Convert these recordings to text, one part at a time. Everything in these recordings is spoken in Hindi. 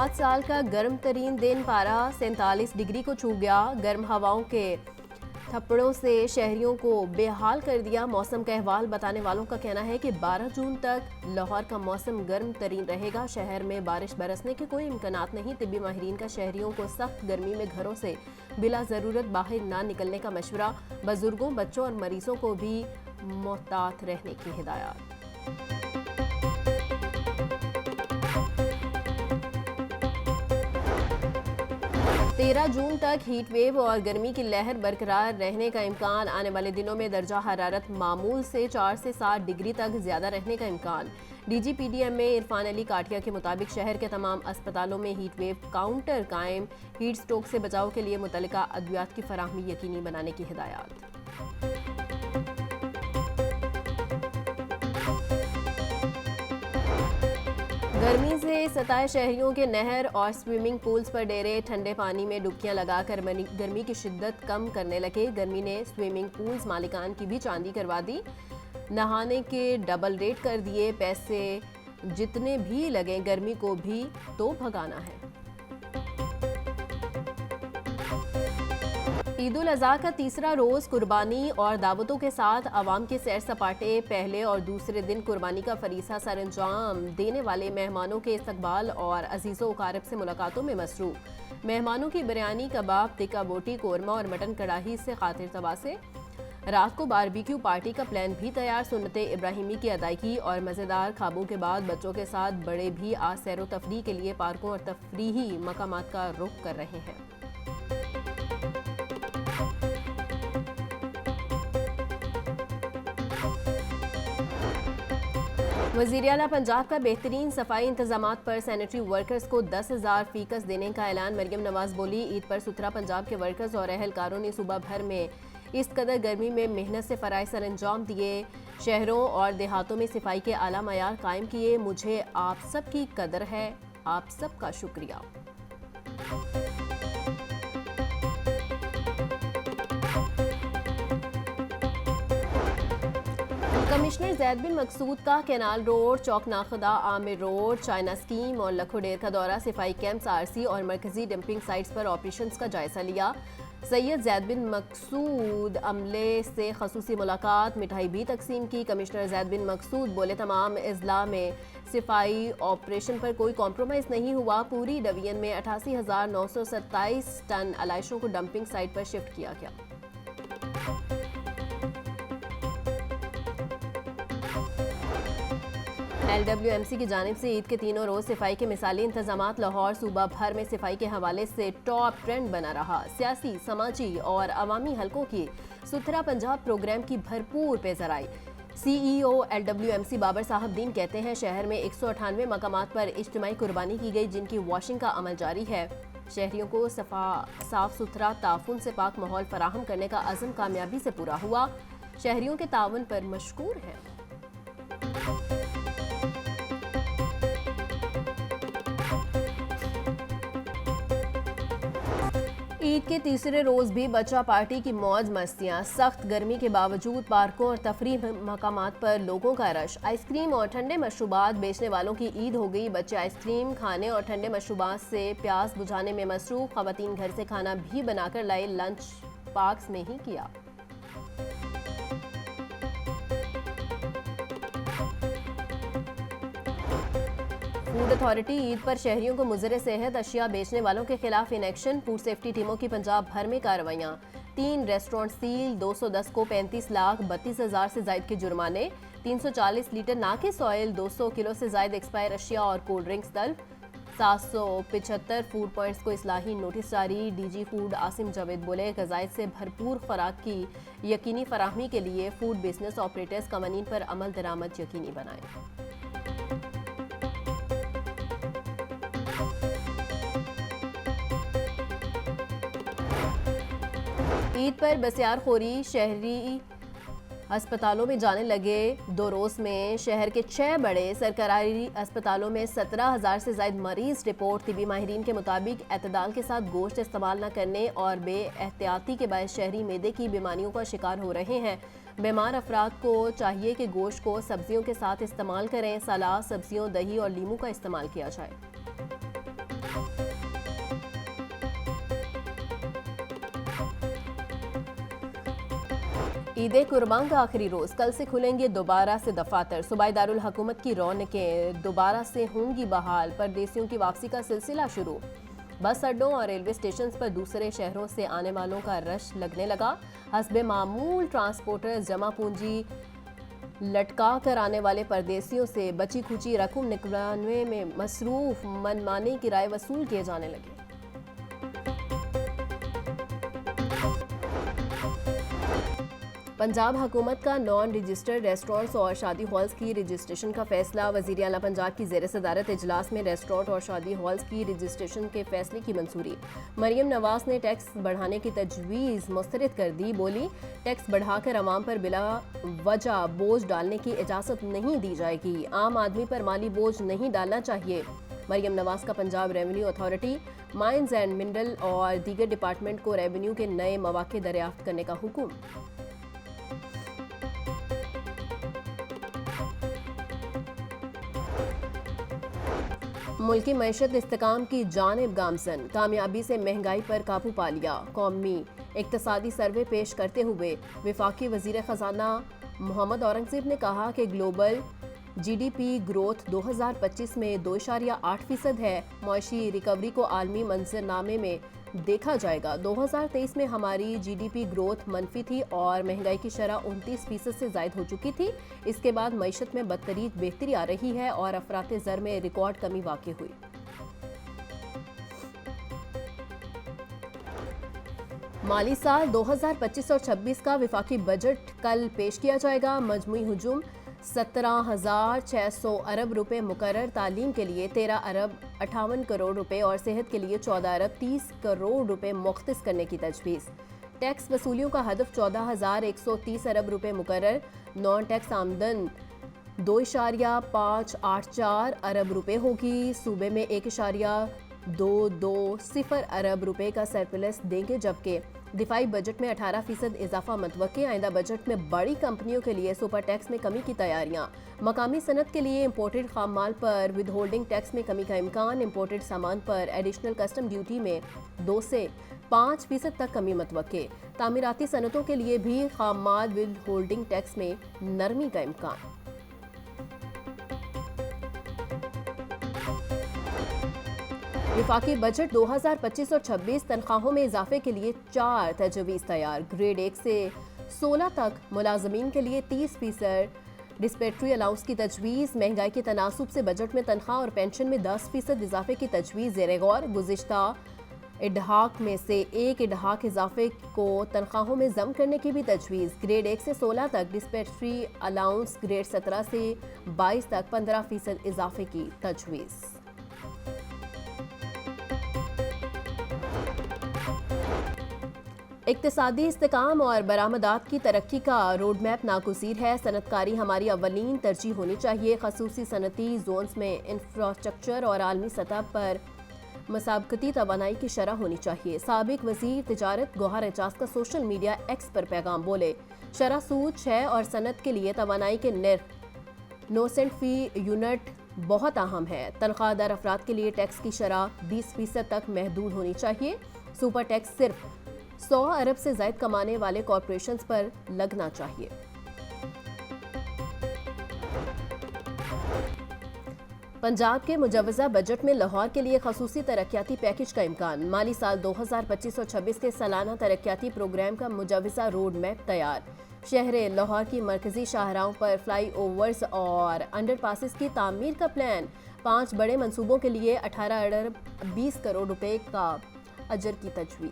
5 साल का गर्म तरीन दिन पारा 47 डिग्री को छू गया। गर्म हवाओं के थप्पड़ों से शहरियों को बेहाल कर दिया। मौसम का अहवाल बताने वालों का कहना है कि 12 जून तक लाहौर का मौसम गर्म तरीन रहेगा। शहर में बारिश बरसने के कोई इम्कानात नहीं। तिब्बी माहिरीन का शहरियों को सख्त गर्मी में घरों से बिला ज़रूरत बाहर ना निकलने का मशवरा। बुजुर्गों, बच्चों और मरीजों को भी मोहतात रहने की हिदायत। 13 जून तक हीट वेव और गर्मी की लहर बरकरार रहने का इम्कान। आने वाले दिनों में दर्जा हरारत मामूल से 4 से 7 डिग्री तक ज्यादा रहने का इम्कान। DGPDMA इरफान अली काटिया के मुताबिक शहर के तमाम अस्पतालों में हीट वेव काउंटर कायम। हीट स्ट्रोक से बचाव के लिए मुतल्लिका अद्वियात की फराहमी यकीनी बनाने की हिदायत। गर्मी से सताए शहरियों के नहर और स्विमिंग पूल्स पर डेरे ठंडे पानी में डुबकियां लगाकर गर्मी की शिद्दत कम करने लगे। गर्मी ने स्विमिंग पूल्स मालिकान की भी चांदी करवा दी। नहाने के डबल रेट कर दिए। पैसे जितने भी लगे गर्मी को भी तो भगाना है। ईद उल अज़हा का तीसरा रोज़ कुर्बानी और दावतों के साथ अवाम के सैर सपाटे। पहले और दूसरे दिन कुर्बानी का फरीसा सर अंजाम देने वाले मेहमानों के इस्तकबाल और अजीज़ों अकारब से मुलाकातों में मसरूफ। मेहमानों की बिरयानी, कबाब, टिक्का बोटी, कोरमा और मटन कढ़ाई से खातिर तवासे। रात को बारबेक्यू पार्टी का प्लान भी तैयार। सुन्नते इब्राहिमी की अदायगी और मज़ेदार ख्वाबों के बाद बच्चों के साथ बड़े भी आज सैर व तफरीह के लिए पार्कों और तफरीही मकामात का रुख कर रहे हैं। वज़ीर आला पंजाब का बेहतरीन सफाई इंतजामात पर सैनिटरी वर्कर्स को 10,000 फीकस देने का ऐलान। मरियम नवाज बोली, ईद पर सुथरा पंजाब के वर्कर्स और अहलकारों ने सूबा भर में इस कदर गर्मी में मेहनत से फ़राइज़ सर अंजाम दिए। शहरों और देहातों में सफाई के आला मयार कायम किए। मुझे आप सब की कदर है, आप सबका शुक्रिया। कमिश्नर जैद बिन मकसूद का कैनाल रोड, चौक नाखदा, आमिर रोड, चाइना स्कीम और लखोडेर का दौरा। सफाई कैंप्स, RC और मरकजी डंपिंग साइट्स पर ऑपरेशंस का जायजा लिया। सैयद जैद बिन मकसूद अमले से खसूसी मुलाकात, मिठाई भी तकसीम की। कमिश्नर जैद बिन मकसूद बोले, तमाम अजला में सफाई ऑपरेशन पर कोई कॉम्प्रोमाइज़ नहीं हुआ। पूरी डिवीजन में 88,927 टन अलाइशों को डंपिंग साइट पर शिफ्ट किया गया। LWMC की जानिब से ईद के तीनों रोज सफाई के मिसाली इंतजामात। लाहौर सूबा भर में सफाई के हवाले से टॉप ट्रेंड बना रहा। सियासी, समाजी और अवामी हलकों की सुथरा पंजाब प्रोग्राम की भरपूर पेशराई। CEO LWMC बाबर साहब दीन कहते हैं, शहर में 198 मकामात पर इज्तिमाई कुर्बानी की गई, जिनकी वॉशिंग का अमल जारी है। शहरियों को साफ सुथरा ताफुन से पाक माहौल फराहम करने का अज़म कामयाबी से पूरा हुआ। शहरियों के तावन पर मशकूर हैं। ईद के तीसरे रोज भी बच्चा पार्टी की मौज मस्तियां। सख्त गर्मी के बावजूद पार्कों और तफरीह मकामात पर लोगों का रश। आइसक्रीम और ठंडे मशरूबात बेचने वालों की ईद हो गई। बच्चे आइसक्रीम खाने और ठंडे मशरूबात से प्यास बुझाने में मसरूफ। खवातीन घर से खाना भी बनाकर लाए, लंच पार्क्स में ही किया। फूड अथॉरिटी ईद पर शहरियों को मुज़र सेहत अशिया बेचने वालों के खिलाफ इन एक्शन। फूड सेफ्टी टीमों की पंजाब भर में कार्रवाइयां। 3 रेस्टोरेंट सील, 210 को 35,32,000 से जायद के जुर्माने। 340 लीटर नाकिस ऑयल, 200 किलो से जायद एक्सपायर अशिया और कोल्ड ड्रिंक्स तलब। 775 फूड पॉइंट्स को इस्लाही नोटिस जारी। DG फूड आसिम जावेद बोले, ग़ज़ाइयत से भरपूर खुराक की यकीनी फराहमी के लिए फूड बिजनेस ऑपरेटर्स कवानीन पर अमल दरामद यकीनी बनाएं। ईद पर बसियार खोरी, शहरी अस्पतालों में जाने लगे। 2 रोज़ में शहर के 6 बड़े सरकारी अस्पतालों में 17,000 से ज़ायद मरीज रिपोर्ट। तिबी माहिरीन के मुताबिक एतदाल के साथ गोश्त इस्तेमाल न करने और बेएहतियाती के बायस शहरी मैदे की बीमारियों का शिकार हो रहे हैं। बीमार अफराद को चाहिए कि गोश्त को सब्जियों के साथ इस्तेमाल करें। सलाद, सब्जियों, दही और लीमू का इस्तेमाल किया जाए। ईद कुर्बान का आखिरी रोज कल से खुलेंगे दोबारा से दफातर। सूबाई दारुल हुकूमत की रौनकें दोबारा से होंगी बहाल। परदेसियों की वापसी का सिलसिला शुरू। बस अड्डों और रेलवे स्टेशन पर दूसरे शहरों से आने वालों का रश लगने लगा। हस्बे मामूल ट्रांसपोर्टर्स जमा पूंजी लटका कर आने वाले परदेसियों से बची खुची रकम निकलवाने में मसरूफ, मनमाने किराए वसूल किए जाने लगे। पंजाब हुकूमत का नॉन रजिस्टर्ड रेस्टोरेंट्स और शादी हॉल्स की रजिस्ट्रेशन का फैसला। वज़ीर आला पंजाब की ज़ेर सदारत इजलास में रेस्टोरेंट और शादी हॉल्स की रजिस्ट्रेशन के फैसले की मंजूरी। मरियम नवाज ने टैक्स बढ़ाने की तजवीज़ मुस्तरद कर दी। बोली, टैक्स बढ़ाकर अवाम पर बिला वजह बोझ डालने की इजाज़त नहीं दी जाएगी। आम आदमी पर माली बोझ नहीं डालना चाहिए। मरियम नवाज का Punjab revenue authority, mines and mineral और दीगर डिपार्टमेंट को रेवेन्यू के नए मौके दरियाफ्त करने का हुक्म। मुल्की मैशत इस्तेकाम की जानिब गामजन। कामयाबी से महंगाई पर काबू पा लिया। कौमी इक्तसादी सर्वे पेश करते हुए वफाकी वजीर खजाना मोहम्मद औरंगजेब ने कहा कि ग्लोबल GDP ग्रोथ 2025 में 2.8% है। मौशी रिकवरी को आलमी मंजरनामे में देखा जाएगा। 2023 में हमारी GDP ग्रोथ मनफी थी और महंगाई की शरह 29% से ज़ायद हो चुकी थी। इसके बाद मईशत में बदतरीन बेहतरी आ रही है और अफराते ज़र में रिकॉर्ड कमी वाक़ई हुई। माली साल 2025 और 26 का वफाकी बजट कल पेश किया जाएगा। मजमूई हुजूम 17,600 अरब रुपए मुकर्रर, तालीम के लिए 13 अरब 58 करोड़ रुपए और सेहत के लिए 14 अरब 30 करोड़ रुपए मुख्तस करने की तजवीज़। टैक्स वसूलियों का हदफ 14,130 अरब रुपए मुकर्रर। नॉन टैक्स आमदन 2.584 अरब रुपए होगी। सूबे में 1.220 अरब रुपए का सरप्लस देंगे, जबकि दिफाई बजट में 18% इजाफा मतवक्के। आइंदा बजट में बड़ी कंपनियों के लिए सुपर टैक्स में कमी की तैयारियां। मकामी सनत के लिए इम्पोर्टेड खाम माल पर विद होल्डिंग टैक्स में कमी का इम्कान। इम्पोर्टेड सामान पर एडिशनल कस्टम ड्यूटी में 2 से 5% तक कमी मतवक्के। तामीराती सनतों के लिए भी खाम माल विद होल्डिंग टैक्स में नरमी का इम्कान। वफाकी बजट 2025 और 26 तनख्वाहों में इजाफे के लिए 4 तजवीज़ तैयार। ग्रेड 1 से 16 तक मुलाजमीन के लिए 30% डिस्पेट्री अलाउंस की तजवीज़। महंगाई के तनासुब से बजट में तनख्वाह और पेंशन में 10% इजाफे की तजवीज़ ज़ेर गौर। गुज़िश्ता इडहाक में से एक इडहाक इजाफे को तनख्वाहों में जम करने की भी तजवीज़। ग्रेड 1 से 16 तक डिस्पेट्री अलाउंस, ग्रेड 17 से 22 तक 15% इजाफे की तजवीज़। इक्तिसादी इस्तेकाम और बरामदात की तरक्की का रोड मैप नागुज़ीर है। सनतकारी हमारी अवलीन तरजीह होनी चाहिए। खसूसी सनती जोन्स में इंफ्रास्ट्रक्चर और आलमी सतह पर मुसाबकती तवानाई की शरह होनी चाहिए। साबिक वज़ीर तिजारत गौहर एजाज का सोशल मीडिया एक्स पर पैगाम। बोले, शरह सूद, शय और सनत के लिए तवानाई के निर्ख 9 सेंट फी यूनिट बहुत अहम है। तनख्वाहदार अफराद के लिए टैक्स की शरह 20% तक महदूद होनी चाहिए। सुपर टैक्स सिर्फ 100 अरब से ज़ायद कमाने वाले कॉरपोरेशंस पर लगना चाहिए। पंजाब के मुजवजा बजट में लाहौर के लिए खसूसी तरक्याती पैकेज का इम्कान। माली साल 2025 और 26 के सालाना तरक्याती प्रोग्राम का मुजवजा रोड मैप तैयार। शहर लाहौर की मरकजी शाहराहों पर फ्लाई ओवर्स और अंडरपासेस की तामीर का प्लान। 5 बड़े मंसूबों के लिए 18 अरब 20 करोड़ रुपए का अजर की तजवीज़।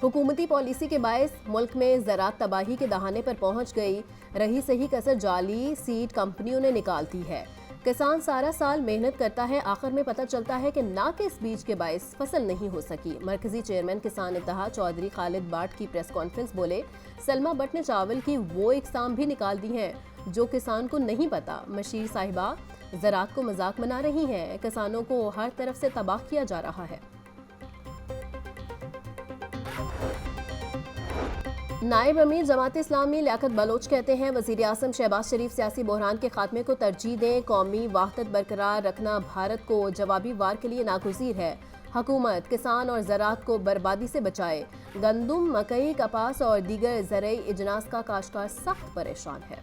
हुकूमती पॉलिसी के बायस मुल्क में ज़राअत तबाही के दहाने पर पहुंच गई। रही सही कसर जाली सीड कंपनियों ने निकाल दी है। किसान सारा साल मेहनत करता है, आखिर में पता चलता है कि नाकिस बीज के बायस फसल नहीं हो सकी। मरकजी चेयरमैन किसान इत्तेहाद चौधरी खालिद बाट की प्रेस कॉन्फ्रेंस। बोले, सलमा बट ने चावल की वो इकसाम भी निकाल दी हैं जो किसान को नहीं पता। मशीर साहिबा ज़राअत को मजाक बना रही हैं। किसानों को हर तरफ से तबाह किया जा रहा है। नायब अमीर जमात इस्लामी लियाकत बलोच कहते हैं, वज़ीर आज़म शहबाज शरीफ सियासी बहरान के खात्मे को तरजीह दें। कौमी वाहदत बरकरार रखना भारत को जवाबी वार के लिए नागुज़ीर है। हुकूमत किसान और ज़राअत को बर्बादी से बचाए। गंदम, मकई, कपास और दीगर ज़रई इजनास का काश्तकार सख्त परेशान है।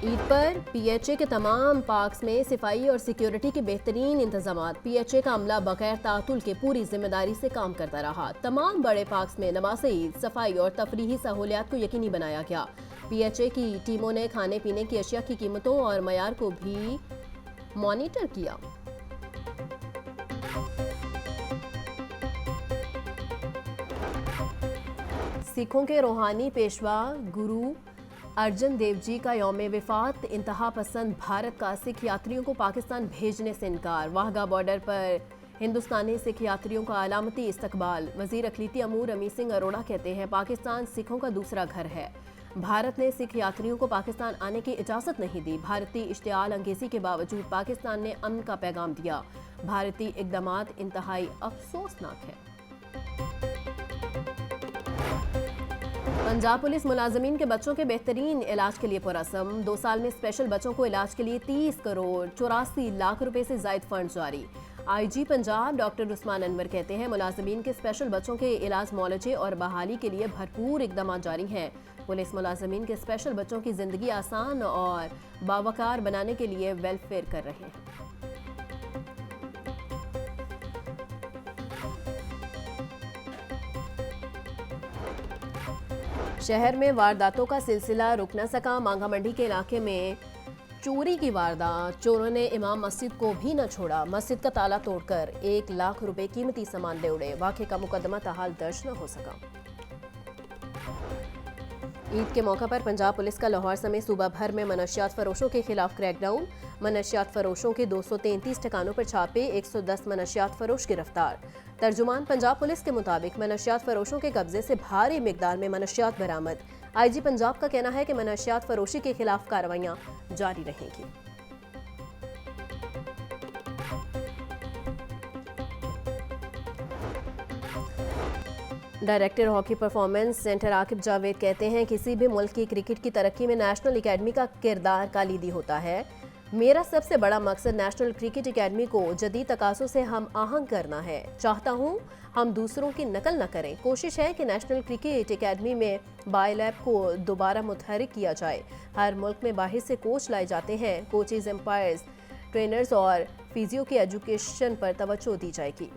ईद पर पीएचए के तमाम पार्क्स में सफाई और सिक्योरिटी के बेहतरीन इंतजाम। पीएचए का अमला बगैर तातुल के पूरी जिम्मेदारी से काम करता रहा। तमाम बड़े पार्क्स में नमाज़ ईद, सफाई और तफरीही सहूलियात को यकीनी बनाया गया। पीएचए की टीमों ने खाने पीने की अशिया की कीमतों और मयार को भी मॉनिटर किया। सिखों के रूहानी पेशवा गुरु अर्जन देव जी का यौम वफात। इंतहा पसंद भारत का सिख यात्रियों को पाकिस्तान भेजने से इनकार। वाहगा बॉर्डर पर हिंदुस्तानी सिख यात्रियों का अलामती इस्तकबाल। वजीर अखिलती अमूर अमीर सिंह अरोड़ा कहते हैं, पाकिस्तान सिखों का दूसरा घर है। भारत ने सिख यात्रियों को पाकिस्तान आने की इजाज़त नहीं दी। भारतीय इश्तियाल अंगेज़ी के बावजूद पाकिस्तान ने अमन का पैगाम दिया। भारतीय इक़दामात इंतहाई अफसोसनाक है। पंजाब पुलिस मुलाजमीन के बच्चों के बेहतरीन इलाज के लिए पुरअज़म। 2 साल में स्पेशल बच्चों को इलाज के लिए 30 करोड़ 84 लाख रुपए से ज़ायद फंड जारी। आईजी पंजाब डॉक्टर उस्मान अनवर कहते हैं, मुलाजमीन के स्पेशल बच्चों के इलाज, मौलजे और बहाली के लिए भरपूर इकदाम जारी हैं। पुलिस मुलाजमीन के स्पेशल बच्चों की ज़िंदगी आसान और बावकार बनाने के लिए वेलफेयर कर रहे हैं। शहर में वारदातों का सिलसिला रुक न सका। मांगा मंडी के इलाके में चोरी की वारदात। चोरों ने इमाम मस्जिद को भी न छोड़ा। मस्जिद का ताला तोड़कर 1 लाख रुपए कीमती सामान ले उड़े। वाक़े का मुकदमा ताहाल दर्ज न हो सका। ईद के मौका पर पंजाब पुलिस का लाहौर समेत सूबा भर में मनशियात फरोशों के खिलाफ क्रैकडाउन। मनशियात फरोशों के 233 ठिकानों पर छापे। 110 मनशियात फरोश गिरफ्तार। तर्जुमान पंजाब पुलिस के मुताबिक मनशियात फरोशों के कब्जे से भारी मिकदार में मनशियात बरामद। आईजी पंजाब का कहना है कि मनशियात फरोशी के खिलाफ कार्रवाइयां जारी रहेंगी। Director hockey performance centre Aqib Javed कहते हैं, किसी भी मुल्क की क्रिकेट की तरक्की में नेशनल एकेडमी का किरदार कलीदी होता है। मेरा सबसे बड़ा मकसद नेशनल क्रिकेट एकेडमी को जदीद तकाज़ों से हम आहंग करना है। चाहता हूँ हम दूसरों की नकल न करें। कोशिश है कि नेशनल क्रिकेट एकेडमी में बायोलैब को दोबारा मुतहरिक किया जाए। हर मुल्क में बाहर से कोच लाए जाते हैं। कोचेज, एम्पायर्स, ट्रेनर्स और फिजियो की एजुकेशन पर तवज्जो दी जाएगी।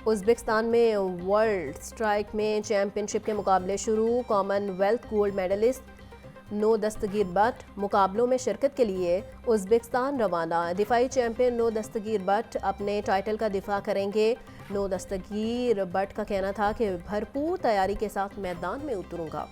उज़्बेकिस्तान में वर्ल्ड स्ट्राइक में चैंपियनशिप के मुकाबले शुरू। कॉमनवेल्थ गोल्ड मेडलिस्ट नो दस्तगीर भट्ट मुकाबलों में शिरकत के लिए उज़्बेकिस्तान रवाना। दिफाई चैंपियन नो दस्तगीर भट्ट अपने टाइटल का दिफा करेंगे। नो दस्तगीर भट्ट का कहना था कि भरपूर तैयारी के साथ मैदान में उतरूंगा।